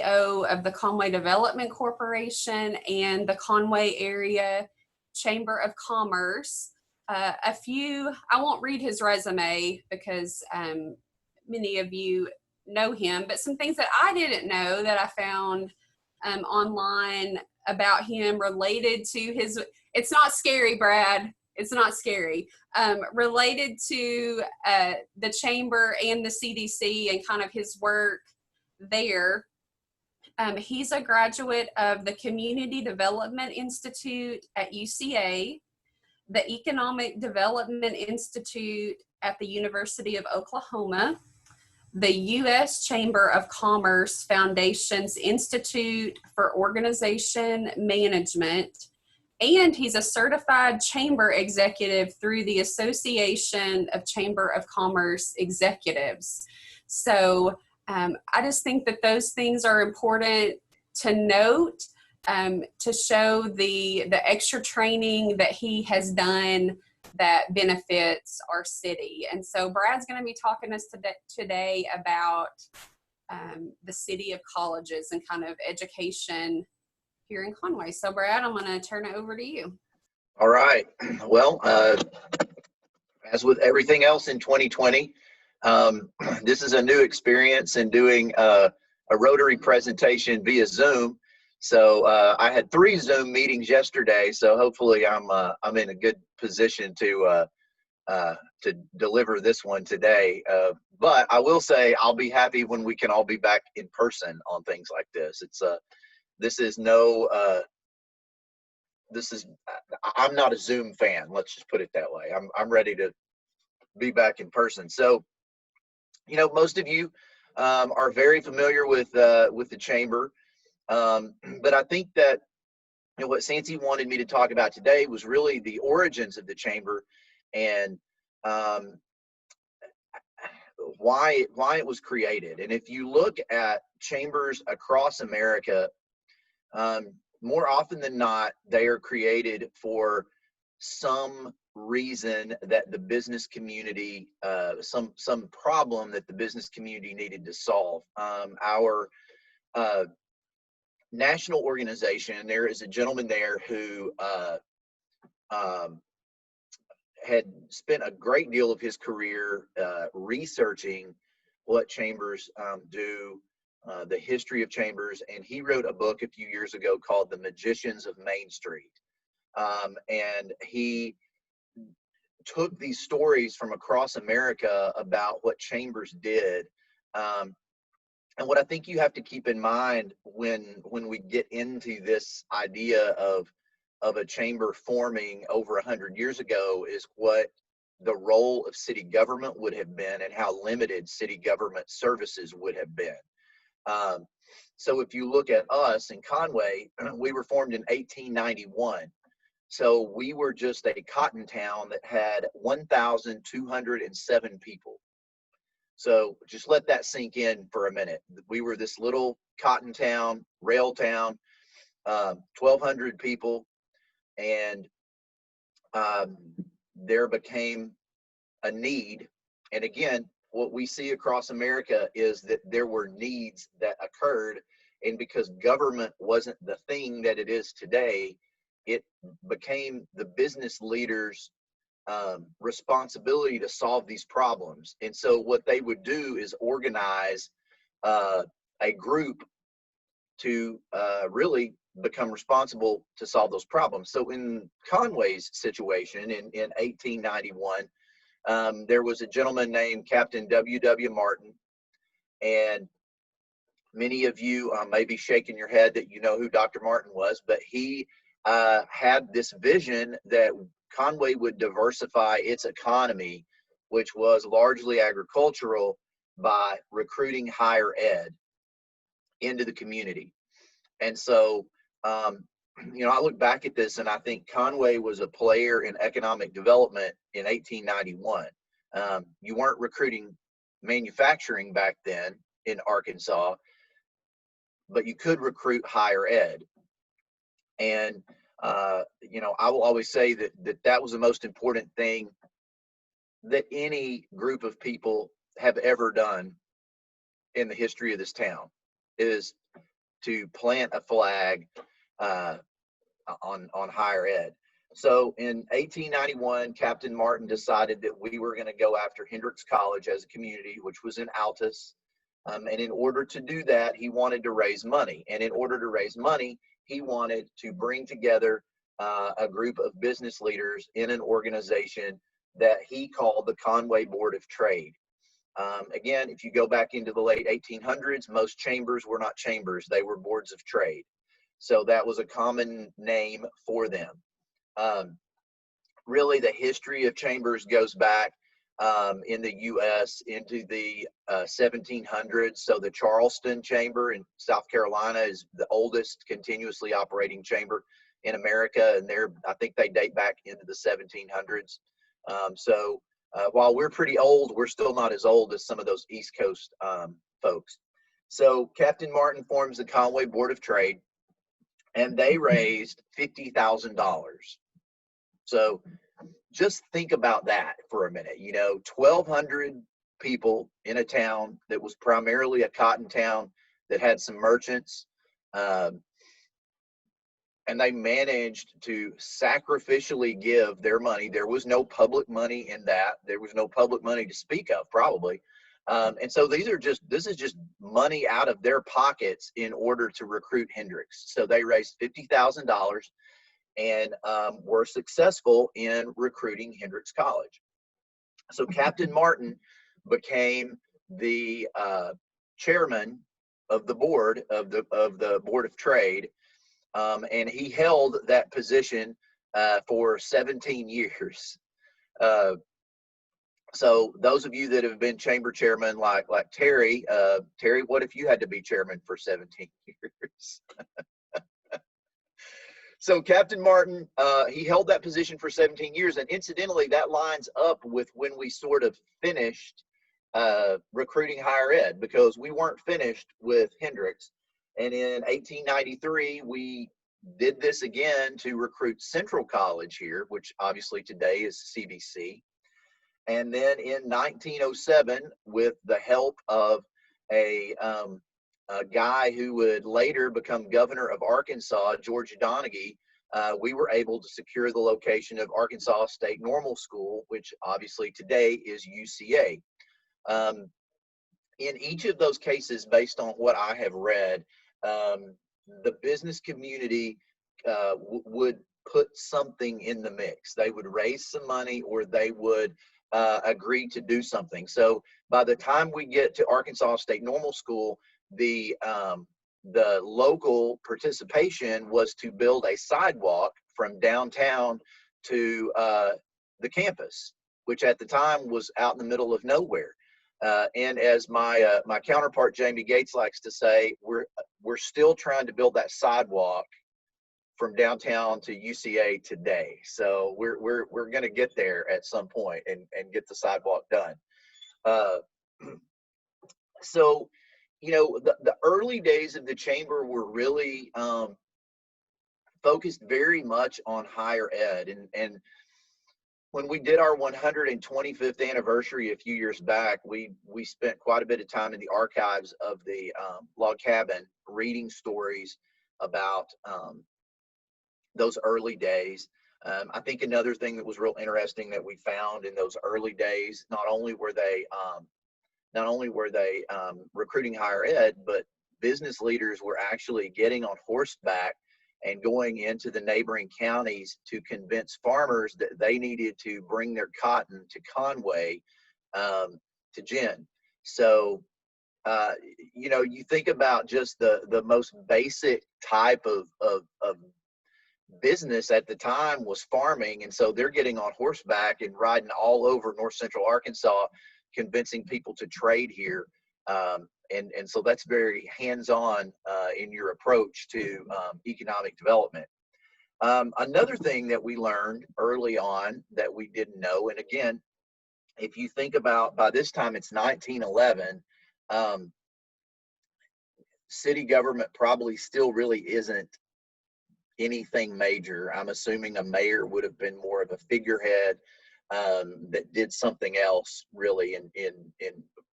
of the Conway Development Corporation and the Conway Area Chamber of Commerce. I won't read his resume because many of you know him, but some things that I didn't know that I found online about him related to his, it's not scary, Brad. It's not scary. Related to the chamber and the CDC and kind of his work there. He's a graduate of the Community Development Institute at UCA, the Economic Development Institute at the University of Oklahoma, the U.S. Chamber of Commerce Foundation's Institute for Organization Management, and he's a certified chamber executive through the Association of Chamber of Commerce Executives. So I just think that those things are important to note, to show the extra training that he has done that benefits our city. And so Brad's going to be talking to us today about the city of colleges and kind of education here in Conway. So Brad, I'm going to turn it over to you. All right. Well, as with everything else in 2020, this is a new experience in doing a Rotary presentation via Zoom. So I had 3 Zoom meetings yesterday, so hopefully I'm in a good position to deliver this one today. But I will say I'll be happy when we can all be back in person on things like this. I'm not a Zoom fan. Let's just put it that way. I'm ready to be back in person. So, most of you are very familiar with the chamber. But I think that what Santi wanted me to talk about today was really the origins of the chamber and why it was created. And if you look at chambers across America, more often than not, they are created for some reason that the business community, some problem that the business community needed to solve. Our national organization, there is a gentleman there who had spent a great deal of his career researching what chambers do, the history of chambers, and he wrote a book a few years ago called The Magicians of Main Street. And he took these stories from across America about what chambers did. And what I think you have to keep in mind when we get into this idea of a chamber forming over 100 years ago is what the role of city government would have been and how limited city government services would have been. So if you look at us in Conway, we were formed in 1891. So we were just a cotton town that had 1,207 people. So just let that sink in for a minute. We were this little cotton town, rail town, 1,200 people, and there became a need. And again, what we see across America is that there were needs that occurred, and because government wasn't the thing that it is today, it became the business leaders' responsibility to solve these problems. And so what they would do is organize a group to really become responsible to solve those problems. So in Conway's situation in 1891, there was a gentleman named Captain W.W. Martin, and many of you may be shaking your head that you know who Dr. Martin was, but he had this vision that Conway would diversify its economy, which was largely agricultural, by recruiting higher ed into the community. And so, I look back at this and I think Conway was a player in economic development in 1891. You weren't recruiting manufacturing back then in Arkansas, but you could recruit higher ed. And I will always say that was the most important thing that any group of people have ever done in the history of this town. is to plant a flag on higher ed. So in 1891, Captain Martin decided that we were going to go after Hendrix College as a community, which was in Altus. And in order to do that, he wanted to raise money. And in order to raise money, he wanted to bring together a group of business leaders in an organization that he called the Conway Board of Trade. Again, if you go back into the late 1800s, most chambers were not chambers, they were boards of trade. So that was a common name for them. Really, the history of chambers goes back in the U.S. into the 1700s. So the Charleston Chamber in South Carolina is the oldest continuously operating chamber in America, and I think they date back into the 1700s. While we're pretty old, we're still not as old as some of those East Coast folks. So Captain Martin forms the Conway Board of Trade, and they raised $50,000. So just think about that for a minute. 1,200 people in a town that was primarily a cotton town that had some merchants, and they managed to sacrificially give their money. There was no public money in that. There was no public money to speak of, probably. And so this is just money out of their pockets in order to recruit Hendrix. So they raised $50,000 and were successful in recruiting Hendrix College. So Captain Martin became the chairman of the board of the Board of Trade. And he held that position for 17 years. So those of you that have been chamber chairman, like Terry, what if you had to be chairman for 17 years? So Captain Martin, he held that position for 17 years. And incidentally, that lines up with when we sort of finished recruiting higher ed, because we weren't finished with Hendrix. And in 1893, we did this again to recruit Central College here, which obviously today is CBC. And then in 1907, with the help of a guy who would later become governor of Arkansas, George Donaghy, we were able to secure the location of Arkansas State Normal School, which obviously today is UCA. In each of those cases, based on what I have read, the business community would put something in the mix. They would raise some money, or they would agree to do something. So by the time we get to Arkansas State Normal School, the local participation was to build a sidewalk from downtown to the campus, which at the time was out in the middle of nowhere. And as my counterpart Jamie Gates likes to say, we're still trying to build that sidewalk from downtown to UCA today. So we're going to get there at some point and get the sidewalk done. So the early days of the chamber were really focused very much on higher ed, and when we did our 125th anniversary a few years back, we spent quite a bit of time in the archives of the log cabin reading stories about those early days. I think another thing that was real interesting that we found in those early days, not only were they recruiting higher ed, but business leaders were actually getting on horseback and going into the neighboring counties to convince farmers that they needed to bring their cotton to Conway to gin. So, you think about just the most basic type of business at the time was farming. And so they're getting on horseback and riding all over north central Arkansas, convincing people to trade here. And so that's very hands-on in your approach to economic development. Another thing that we learned early on that we didn't know, and again, if you think about, by this time it's 1911, city government probably still really isn't anything major. I'm assuming a mayor would have been more of a figurehead that did something else really in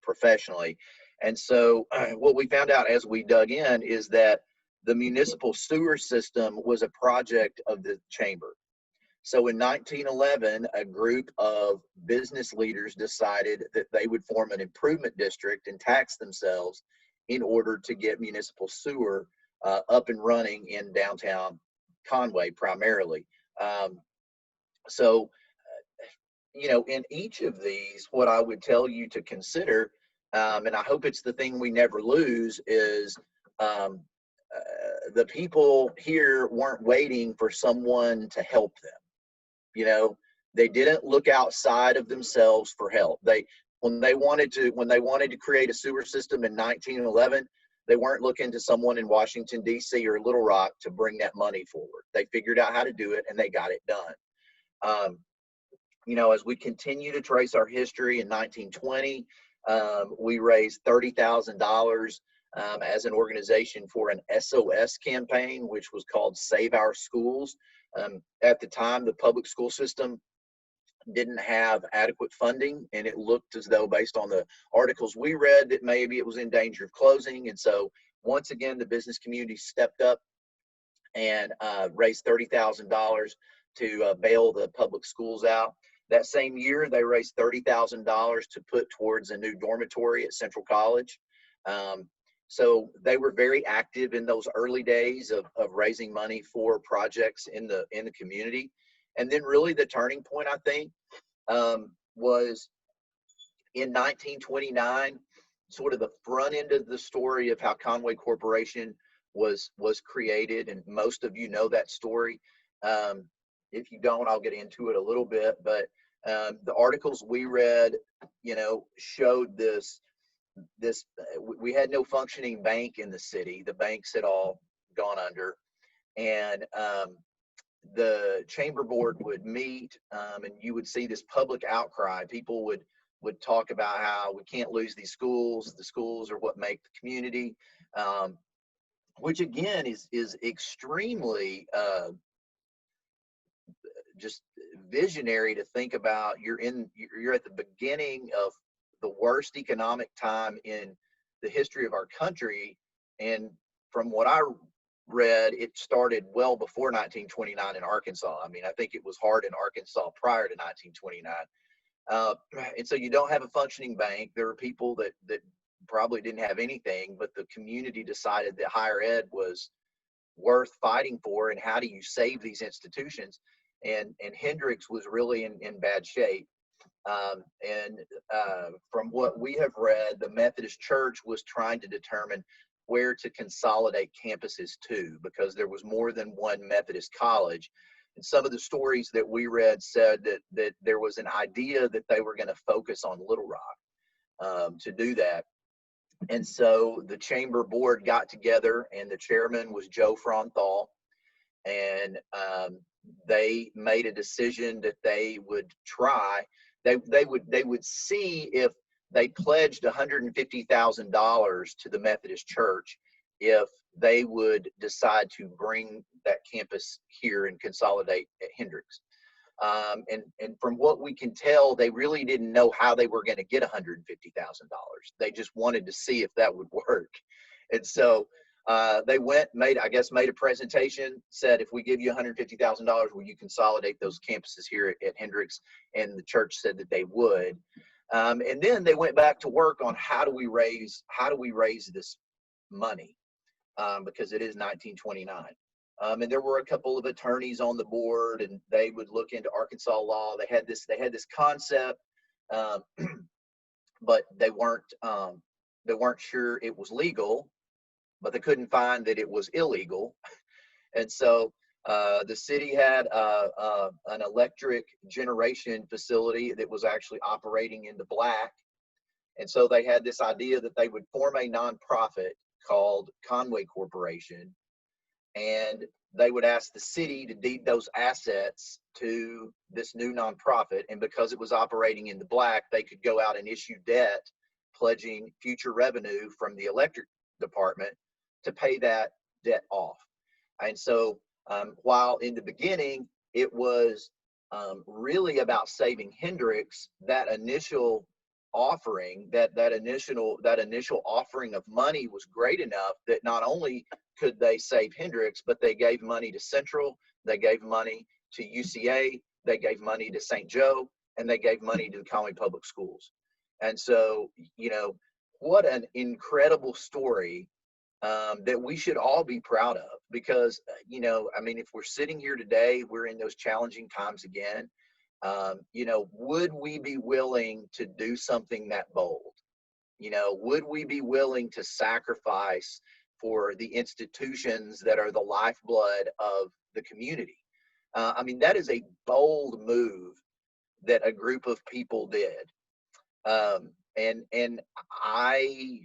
professionally. And so what we found out as we dug in is that the municipal sewer system was a project of the chamber. So in 1911, a group of business leaders decided that they would form an improvement district and tax themselves in order to get municipal sewer up and running in downtown Conway primarily. Um, so, in each of these, what I would tell you to consider, and I hope it's the thing we never lose, is um, the people here weren't waiting for someone to help them. They didn't look outside of themselves for help. When they wanted to create a sewer system in 1911, they weren't looking to someone in Washington, D.C. or Little Rock to bring that money forward. They figured out how to do it and they got it done. As we continue to trace our history, in 1920, we raised $30,000 as an organization for an SOS campaign, which was called Save Our Schools. At the time, the public school system didn't have adequate funding, and it looked as though, based on the articles we read, that maybe it was in danger of closing. And so once again, the business community stepped up and raised $30,000 to bail the public schools out. That same year, they raised $30,000 to put towards a new dormitory at Central College. So they were very active in those early days of raising money for projects in the community. And then really the turning point, I think, was in 1929, sort of the front end of the story of how Conway Corporation was created. And most of you know that story. If you don't, I'll get into it a little bit. But the articles we read, showed this. We had no functioning bank in the city. The banks had all gone under. And the chamber board would meet, and you would see this public outcry. People would talk about how we can't lose these schools. The schools are what make the community, which again is extremely just visionary to think about. You're at the beginning of the worst economic time in the history of our country, and from what I read, it started well before 1929 in Arkansas. I mean, I think it was hard in Arkansas prior to 1929. And so you don't have a functioning bank. There are people that probably didn't have anything, but the community decided that higher ed was worth fighting for, and how do you save these institutions? And Hendricks was really in bad shape. From what we have read, the Methodist Church was trying to determine where to consolidate campuses to, because there was more than one Methodist college. And some of the stories that we read said that there was an idea that they were going to focus on Little Rock to do that. And so the chamber board got together, and the chairman was Joe Fronthal, and they made a decision that they would try. They would see if they pledged $150,000 to the Methodist Church if they would decide to bring that campus here and consolidate at Hendricks. And from what we can tell, they really didn't know how they were going to get $150,000. They just wanted to see if that would work. And so they made a presentation, said, if we give you $150,000, will you consolidate those campuses here at Hendricks? And the church said that they would. And then they went back to work on how do we raise this money, because it is 1929. And there were a couple of attorneys on the board, and they would look into Arkansas law. They had this concept, but they weren't sure it was legal, but they couldn't find that it was illegal. And so the city had an electric generation facility that was actually operating in the black. And so they had this idea that they would form a nonprofit called Conway Corporation, and they would ask the city to deed those assets to this new nonprofit. And because it was operating in the black, they could go out and issue debt, pledging future revenue from the electric department to pay that debt off. And so while in the beginning it was really about saving Hendricks, that initial offering, that initial offering of money was great enough that not only could they save Hendricks, but they gave money to Central, they gave money to UCA, they gave money to St. Joe, and they gave money to the Conway Public Schools. And so, you know, what an incredible story that we should all be proud of, because, you know, I mean, if we're sitting here today, we're in those challenging times again. You know, would we be willing to do something that bold? You know, would we be willing to sacrifice for the institutions that are the lifeblood of the community? I mean, that is a bold move that a group of people did. And I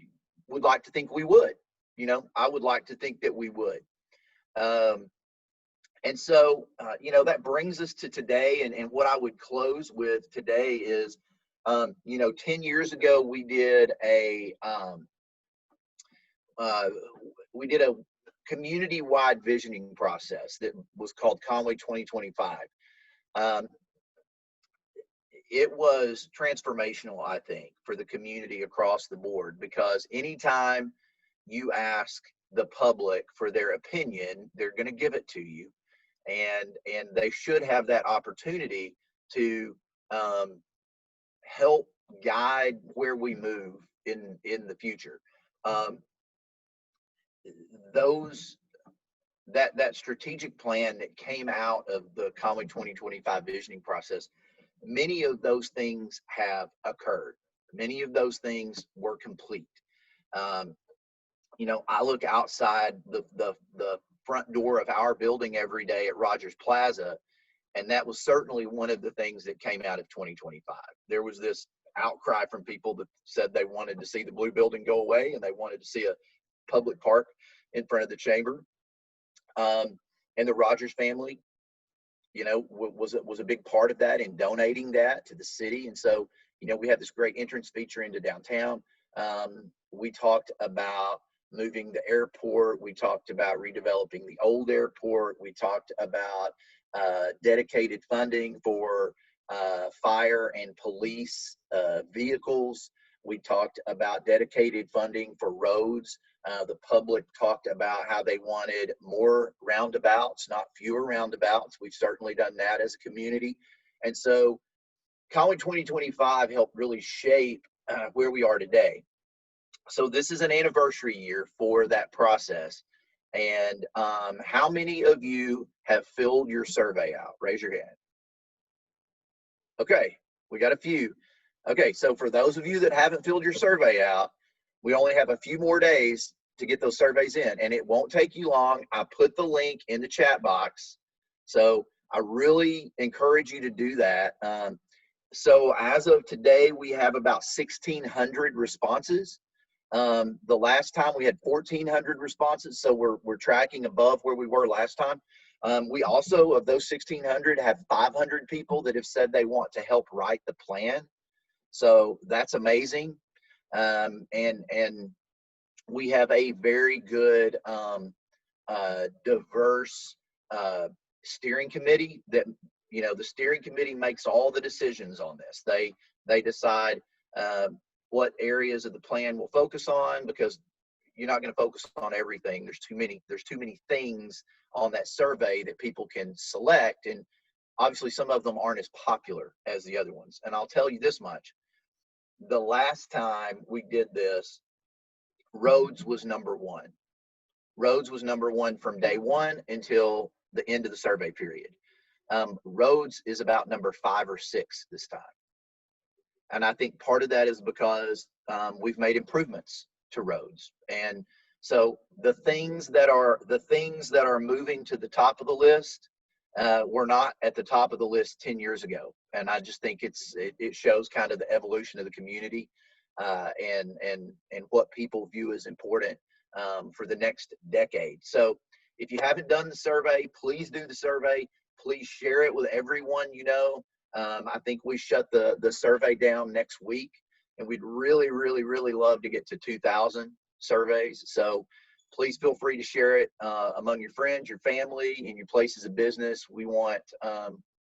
would like to think we would, you know, I would like to think that we would. And so, you know, that brings us to today. And what I would close with today is, you know, 10 years ago, we did a community-wide visioning process that was called Conway 2025. It was transformational, I think, for the community across the board, because anytime you ask the public for their opinion, they're going to give it to you. And they should have that opportunity to help guide where we move in the future. That strategic plan that came out of the Conway 2025 visioning process, many of those things have occurred. Many of those things were complete. You know, I look outside the front door of our building every day at Rogers Plaza, and that was certainly one of the things that came out of 2025. There was this outcry from people that said they wanted to see the blue building go away, and they wanted to see a public park in front of the chamber. And the Rogers family, you know, was a big part of that in donating that to the city. And so, you know, we have this great entrance feature into downtown. We talked about moving the airport. We talked about redeveloping the old airport. We talked about dedicated funding for fire and police vehicles. We talked about dedicated funding for roads. The public talked about how they wanted more roundabouts, not fewer roundabouts. We've certainly done that as a community. And so Conway 2025 helped really shape where we are today. So this is an anniversary year for that process. And how many of you have filled your survey out? Raise your hand. Okay, we got a few. Okay, so for those of you that haven't filled your survey out, we only have a few more days to get those surveys in, and it won't take you long. I put the link in the chat box, so I really encourage you to do that. So as of today, we have about 1,600 responses. The last time we had 1,400 responses, so we're tracking above where we were last time. We also, of those 1,600, have 500 people that have said they want to help write the plan. So that's amazing. And we have a very good, diverse steering committee that, you know, the steering committee makes all the decisions on this. They decide what areas of the plan we'll focus on, because you're not going to focus on everything. There's too many things on that survey that people can select, and obviously some of them aren't as popular as the other ones. And I'll tell you this much: the last time we did this, roads was number one. Roads was number one from day one until the end of the survey period. Roads is about number 5 or 6 this time. And I think part of that is because we've made improvements to roads. And so the things that are moving to the top of the list were not at the top of the list 10 years ago. And I just think it shows kind of the evolution of the community and what people view as important for the next decade. So if you haven't done the survey, please do the survey. Please share it with everyone you know. I think we shut the survey down next week, and we'd really, really, really love to get to 2,000 surveys. So please feel free to share it among your friends, your family, and your places of business. We want a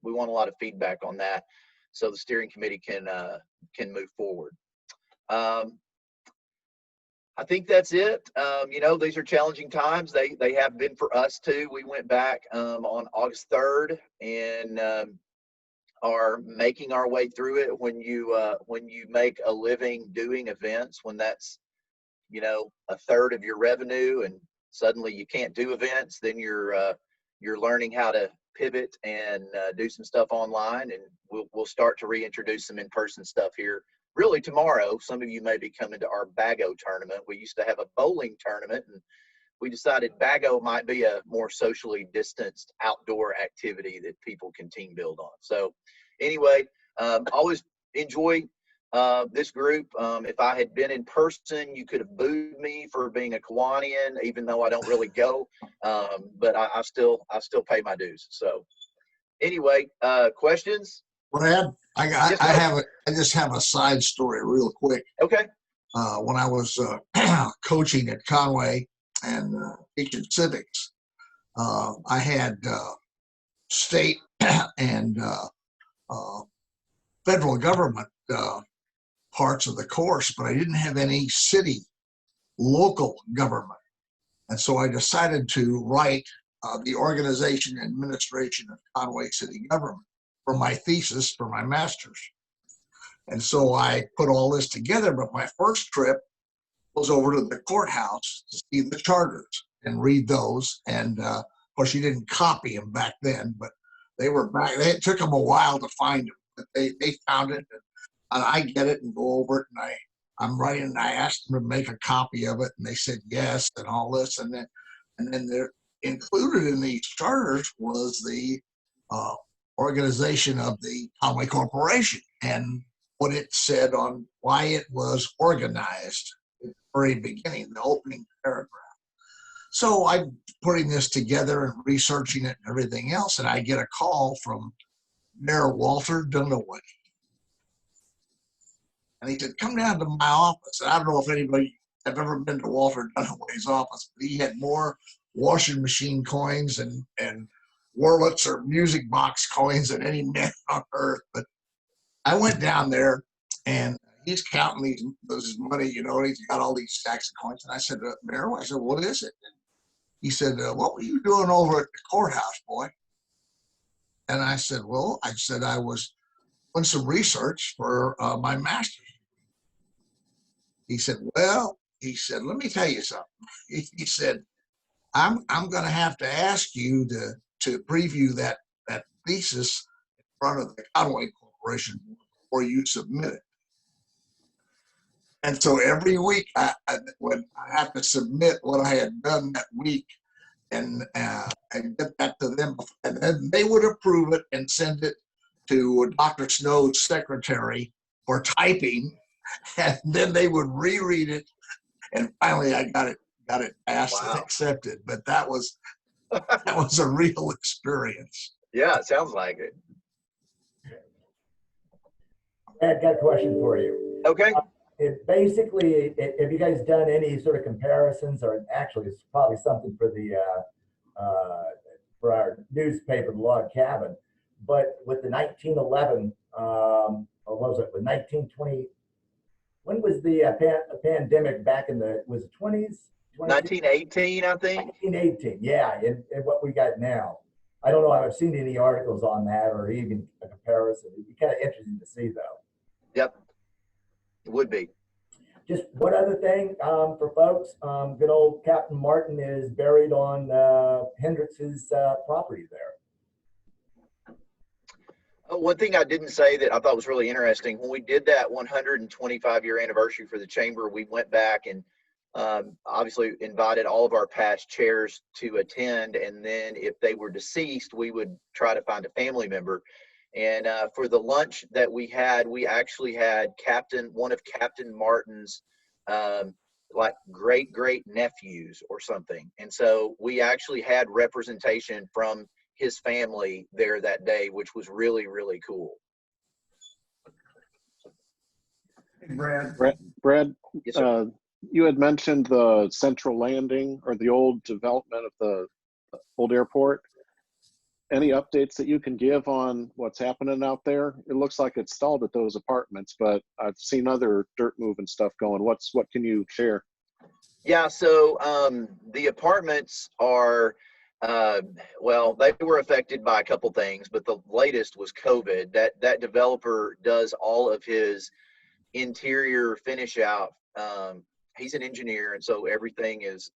lot of feedback on that, so the steering committee can move forward. Um, I think that's it. You know, these are challenging times. They have been for us too. We went back on August 3rd and are making our way through it. When you make a living doing events, when that's, you know, a third of your revenue, and suddenly you can't do events, then you're learning how to pivot and do some stuff online, and we'll start to reintroduce some in-person stuff here really tomorrow. Some of you may be coming to our Bago tournament. We used to have a bowling tournament, and we decided Bago might be a more socially distanced outdoor activity that people can team build on. So anyway, always enjoy this group. If I had been in person, you could have booed me for being a Kiwanian, even though I don't really go. But I still pay my dues. So anyway, questions? Brad, Yes, I just have a side story real quick. Okay. When I was coaching at Conway and teaching civics, I had state and federal government parts of the course, but I didn't have any city local government. And so I decided to write the organization and administration of Conway City Government for my thesis for my master's. And so I put all this together, but my first trip was over to the courthouse to see the charters and read those. And of course, you didn't copy them back then, but they were back. It took them a while to find them, but they found it. And I get it and go over it, and I'm writing, and I asked them to make a copy of it, and they said yes, and all this, and then they're included in these charters was the organization of the Conway Corporation and what it said on why it was organized at the very beginning, the opening paragraph. So I'm putting this together and researching it and everything else, and I get a call from Mayor Walter Dunaway. And he said, come down to my office. And I don't know if anybody have ever been to Walter Dunaway's office, but he had more washing machine coins and Wurlitz or music box coins than any man on earth. But I went down there, and he's counting this money, you know, and he's got all these stacks of coins. And I said, Mayor, I said, what is it? And he said, what were you doing over at the courthouse, boy? And I said, I was doing some research for my master's. He said, let me tell you something. He said, I'm going to have to ask you to preview that thesis in front of the Conway Corporation before you submit it. And so every week, when I have to submit what I had done that week and get that to them, and then they would approve it and send it to Dr. Snow's secretary for typing, and then they would reread it, and finally I got it passed and accepted. But that was a real experience. Yeah, it sounds like it. I've got a question for you. Okay. Basically, have you guys done any sort of comparisons, or actually it's probably something for the for our newspaper, the Log Cabin, but with the 1911, or was it with 1920? When was the pandemic back in the, was it 20s? 1918, I think. 1918, yeah, and what we got now. I don't know if I've seen any articles on that or even a comparison. It'd be kind of interesting to see, though. Yep, it would be. Just one other thing for folks, good old Captain Martin is buried on Hendricks's property there. One thing I didn't say that I thought was really interesting, when we did that 125-year anniversary for the chamber, we went back and obviously invited all of our past chairs to attend, and then if they were deceased, we would try to find a family member. And for the lunch that we had, we actually had one of Captain Martin's like great nephews or something, and so we actually had representation from his family there that day, which was really, really cool. Brad, Yes, you had mentioned the central landing or the old development of the old airport. any updates that you can give on what's happening out there? It looks like it's stalled at those apartments, but I've seen other dirt moving stuff going. What can you share? Yeah, so the apartments are, well, they were affected by a couple things, but the latest was COVID. That developer does all of his interior finish out. He's an engineer, and so everything is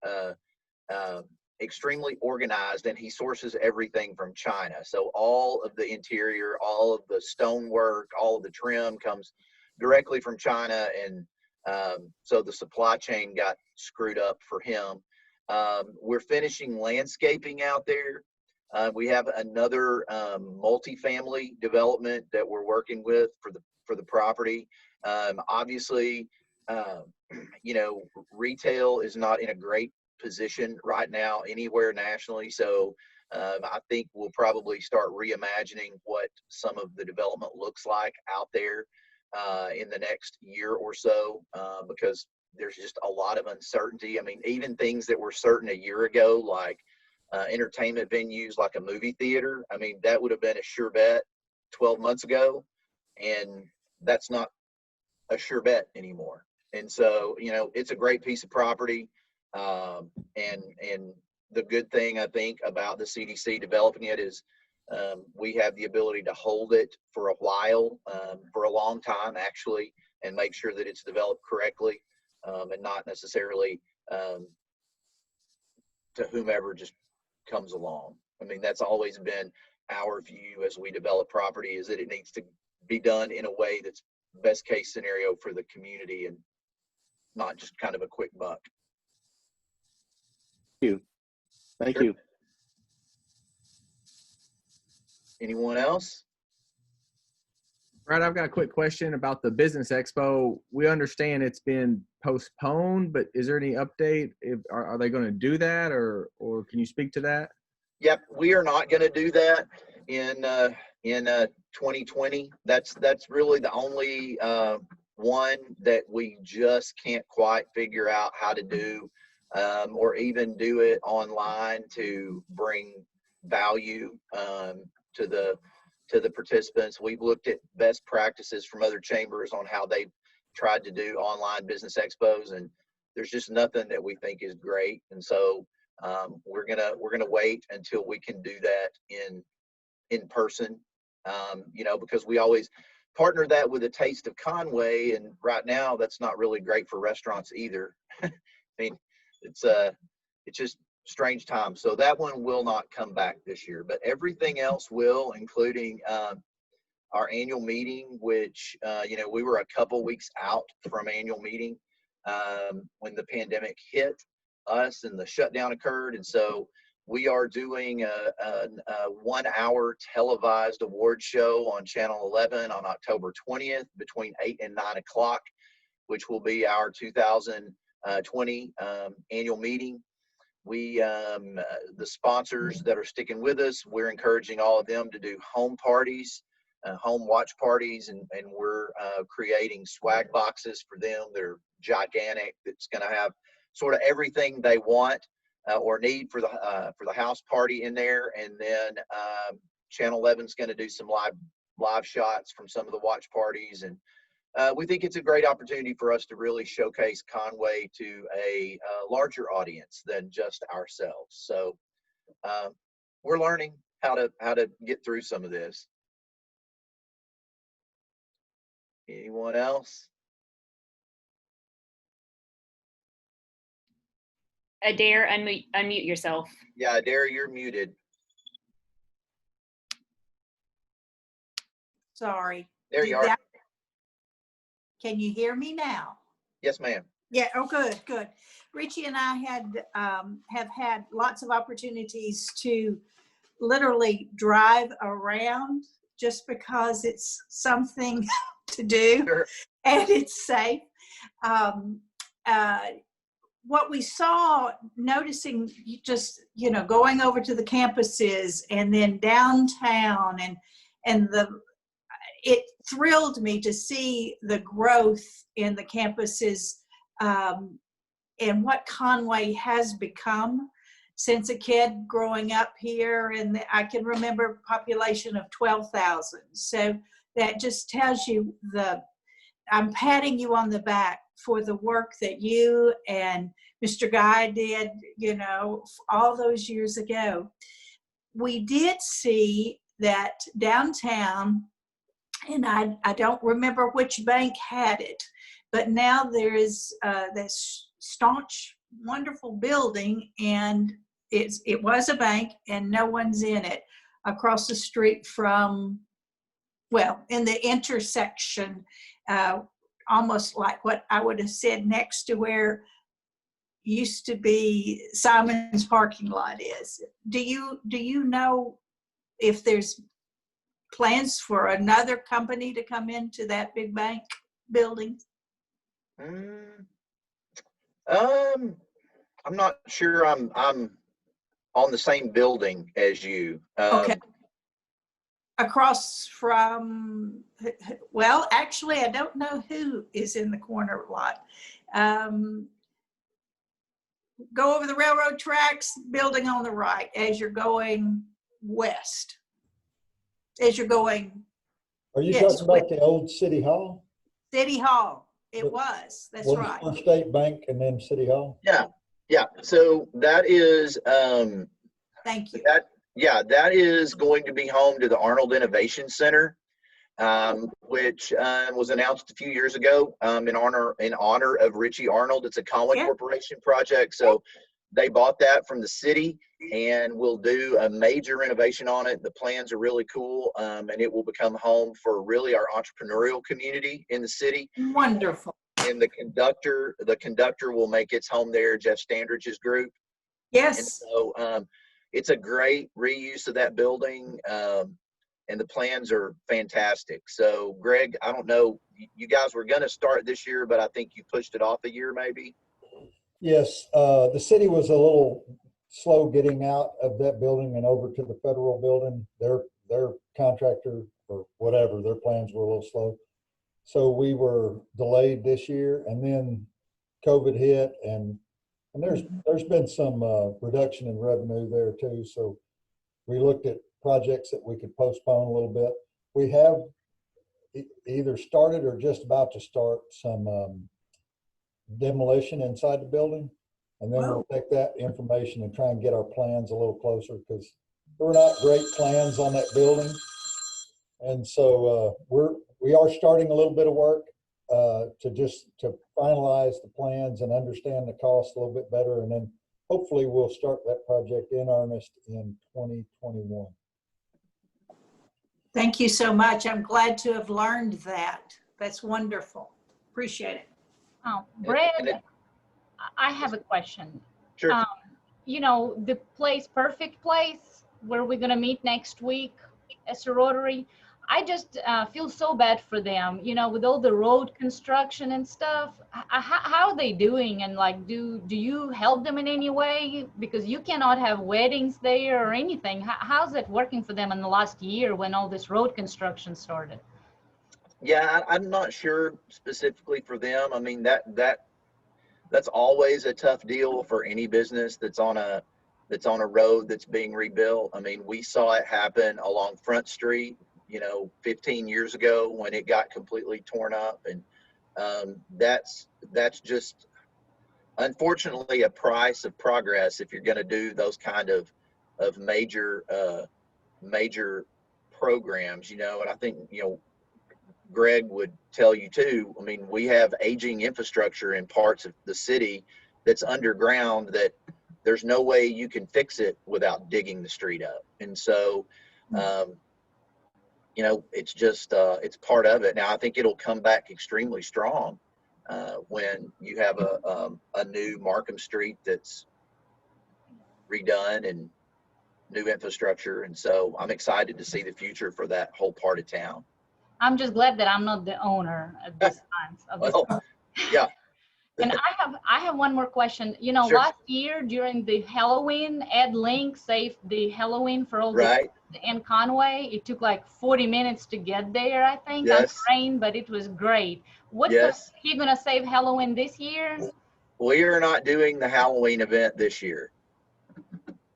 extremely organized, and he sources everything from China. So all of the interior, all of the stonework, all of the trim comes directly from China, and so the supply chain got screwed up for him. We're finishing landscaping out there. We have another multifamily development that we're working with for the property. Obviously, you know, retail is not in a great position right now anywhere nationally. So I think we'll probably start reimagining what some of the development looks like out there in the next year or so, because there's just a lot of uncertainty. I mean, even things that were certain a year ago, like entertainment venues, like a movie theater, I mean, that would have been a sure bet 12 months ago, and that's not a sure bet anymore. And so, you know, it's a great piece of property. And the good thing I think about the CDC developing it is we have the ability to hold it for a while, for a long time actually, and make sure that it's developed correctly, and not necessarily to whomever just comes along. I mean, that's always been our view as we develop property, is that it needs to be done in a way that's best case scenario for the community and not just kind of a quick buck. Thank Sure. you. Anyone else? Right, I've got a quick question about the Business Expo. We understand it's been postponed, but is there any update? Are they going to do that, or can you speak to that? Yep, we are not going to do that in 2020. That's really the only one that we just can't quite figure out how to do, or even do it online to bring value to the participants. We've looked at best practices from other chambers on how they've tried to do online business expos, and there's just nothing that we think is great. And so we're gonna wait until we can do that in person, you know, because we always partner that with a taste of Conway, and right now that's not really great for restaurants either. I mean, it's just strange times. So that one will not come back this year, but everything else will, including our annual meeting, which you know, we were a couple weeks out from annual meeting when the pandemic hit us and the shutdown occurred. And so we are doing a 1 hour televised award show on Channel 11 on October 20th between 8 and 9 o'clock, which will be our 2020 annual meeting. We, the sponsors that are sticking with us, we're encouraging all of them to do home parties, home watch parties, and we're creating swag boxes for them. They're gigantic. It's going to have sort of everything they want or need for the house party in there. And then Channel 11 is going to do some live shots from some of the watch parties, and we think it's a great opportunity for us to really showcase Conway to a larger audience than just ourselves. So we're learning how to get through some of this. Anyone else? Adair, unmute yourself. Yeah, Adair, you're muted. Sorry. There you are. Can you hear me now? Yes, ma'am. Yeah. Oh, good, good. Richie and I have had lots of opportunities to literally drive around just because it's something to do. Sure. And it's safe. What we saw, noticing just, you know, going over to the campuses and then downtown, and it thrilled me to see the growth in the campuses and what Conway has become. since a kid growing up here, and I can remember a population of 12,000. So that just tells you I'm patting you on the back for the work that you and Mr. Guy did, all those years ago. We did see that downtown, and I don't remember which bank had it, but now there is this staunch, wonderful building, and it was a bank, and no one's in it, across the street from, in the intersection, almost like what I would have said next to where used to be Simon's parking lot is. Do you know if there's plans for another company to come into that big bank building? I'm not sure I'm on the same building as you. Okay. Across from, actually, I don't know who is in the corner lot. Go over the railroad tracks, building on the right as you're going west. As you're going. Are you talking about the old City Hall? City Hall. It was. That's right. First State Bank and then City Hall? Yeah. So that is. Thank you. That is going to be home to the Arnold Innovation Center, which was announced a few years ago in honor of Richie Arnold. It's a Conway Corporation project. So they bought that from the city and will do a major renovation on it. The plans are really cool, and it will become home for really our entrepreneurial community in the city. Wonderful. And the conductor will make its home there, Jeff Standridge's group. Yes. And so it's a great reuse of that building, and the plans are fantastic. So, Greg, I don't know, you guys were going to start this year, but I think you pushed it off a year maybe? Yes, the city was a little slow getting out of that building and over to the federal building. Their contractor or whatever, their plans were a little slow. So we were delayed this year, and then COVID hit, and there's been some reduction in revenue there too. So we looked at projects that we could postpone a little bit. We have either started or just about to start some demolition inside the building, and then we'll take that information and try and get our plans a little closer, because there were not great plans on that building. And so we are starting a little bit of work to finalize the plans and understand the cost a little bit better, and then hopefully we'll start that project in earnest in 2021. Thank you so much. I'm glad to have learned that. That's wonderful. Appreciate it. Brad, I have a question. Sure. The perfect place where we're going to meet next week as a Rotary, I just feel so bad for them, with all the road construction and stuff. How are they doing? And do you help them in any way? Because you cannot have weddings there or anything. How's it working for them in the last year when all this road construction started? Yeah, I'm not sure specifically for them. I mean, that's always a tough deal for any business that's on a road that's being rebuilt. I mean, we saw it happen along Front Street, 15 years ago when it got completely torn up, and that's just unfortunately a price of progress if you're going to do those kind of major programs, and I think Greg would tell you too. I mean, we have aging infrastructure in parts of the city that's underground that there's no way you can fix it without digging the street up. And so, it's just, it's part of it. Now, I think it'll come back extremely strong when you have a new Markham Street that's redone and new infrastructure. And so I'm excited to see the future for that whole part of town. I'm just glad that I'm not the owner at this time. Yeah. And I have one more question. Sure. Last year during the Halloween, Ed Link saved the Halloween for all right. in Conway. It took 40 minutes to get there, I think. Yes. On rain, but it was great. What's he gonna save Halloween this year? We are not doing the Halloween event this year.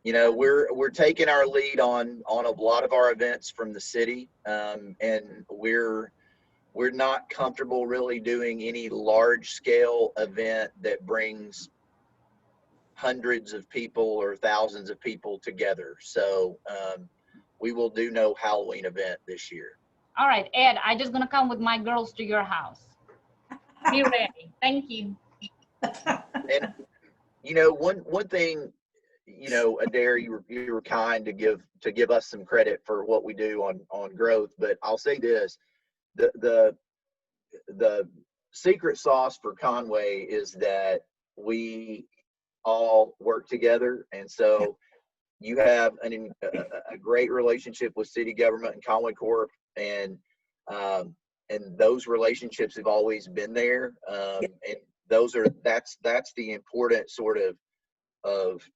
you know, we're taking our lead on a lot of our events from the city, and we're not comfortable really doing any large scale event that brings hundreds of people or thousands of people together. So we will do no Halloween event this year. All right, Ed, I just gonna come with my girls to your house. Be ready. Thank you. And you know, one thing, you know, Adair, you were kind to give us some credit for what we do on growth, but I'll say this: the secret sauce for Conway is that we all work together, and so you have a great relationship with city government and Conway Corp, and those relationships have always been there, and that's the important sort of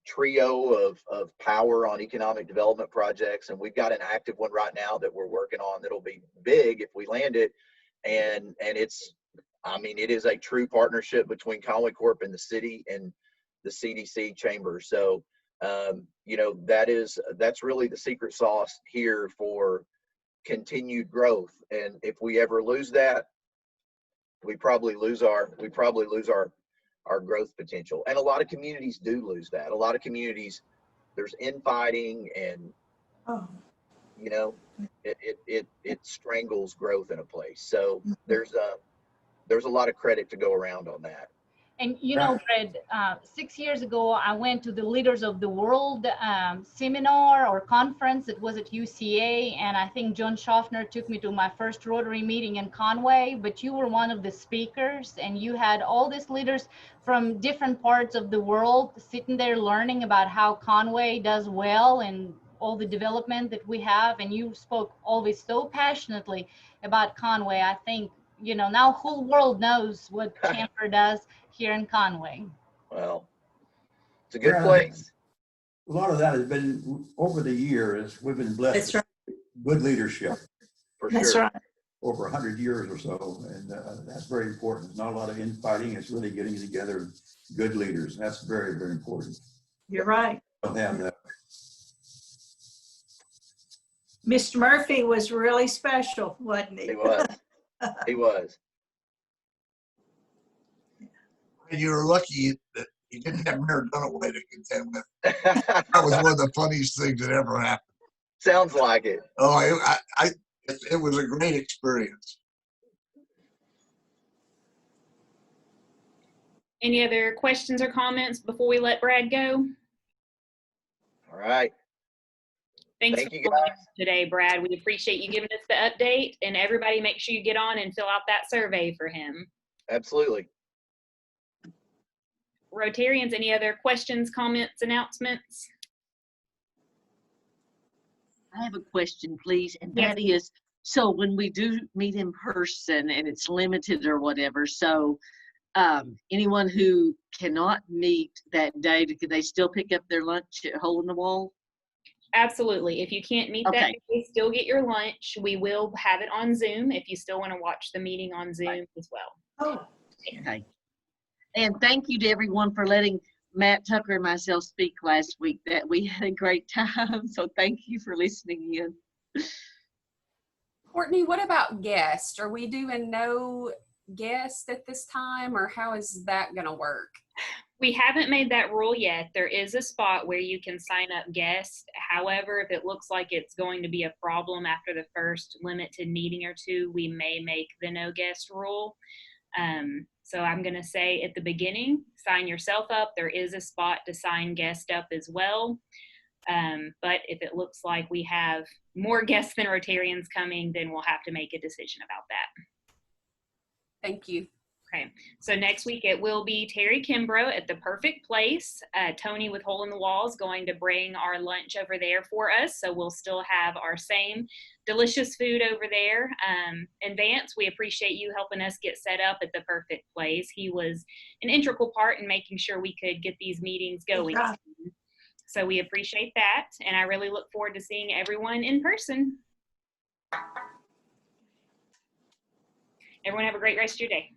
trio of power on economic development projects. And we've got an active one right now that we're working on that'll be big if we land it, and it's, I mean, it is a true partnership between Conway Corp and the city and the CDC chamber. So you know, that's really the secret sauce here for continued growth. And if we ever lose that, we probably lose our growth potential. And a lot of communities do lose that. A lot of communities, there's infighting, and you know, it strangles growth in a place. So there's a lot of credit to go around on that. And you know, Fred, 6 years ago, I went to the Leaders of the World seminar or conference. It was at UCA, and I think John Schaffner took me to my first Rotary meeting in Conway, but you were one of the speakers, and you had all these leaders from different parts of the world sitting there learning about how Conway does well and all the development that we have, and you spoke always so passionately about Conway. I think, you know, now whole world knows what Chamber does here in Conway. Well, it's a good place. A lot of that has been over the years. We've been blessed with good leadership. For sure. That's right. Over 100 years or so, and that's very important. Not a lot of infighting. It's really getting together good leaders. That's very, very important. You're right. Don't have that. Mr. Murphy was really special, wasn't he? He was. He was. And you were lucky that you didn't have Mayor Dunaway to contend with. That was one of the funniest things that ever happened. Sounds like it. Oh, it was a great experience. Any other questions or comments before we let Brad go? All right. Thanks Thank for you, joining guys. us today, Brad. We appreciate you giving us the update, and everybody make sure you get on and fill out that survey for him. Absolutely. Rotarians, any other questions, comments, announcements? I have a question, please, and Yes. that is, so when we do meet in person and it's limited or whatever, so anyone who cannot meet that day, could they still pick up their lunch at Hole in the Wall? Absolutely. If you can't meet that day, still get your lunch. We will have it on Zoom if you still want to watch the meeting on Zoom as well. Oh, okay. And thank you to everyone for letting Matt Tucker and myself speak last week. That we had a great time. So thank you for listening in. Courtney, what about guests? Are we doing no guests at this time, or how is that going to work? We haven't made that rule yet. There is a spot where you can sign up guests. However, if it looks like it's going to be a problem after the first limited meeting or two, we may make the no guest rule. So I'm going to say at the beginning, sign yourself up. There is a spot to sign guest up as well. But if it looks like we have more guests than Rotarians coming, then we'll have to make a decision about that. Thank you. Okay, so next week it will be Terry Kimbrough at the Perfect Place. Tony with Hole in the Wall is going to bring our lunch over there for us, so we'll still have our same delicious food over there. And Vance, we appreciate you helping us get set up at the Perfect Place. He was an integral part in making sure we could get these meetings going. So we appreciate that, and I really look forward to seeing everyone in person. Everyone have a great rest of your day.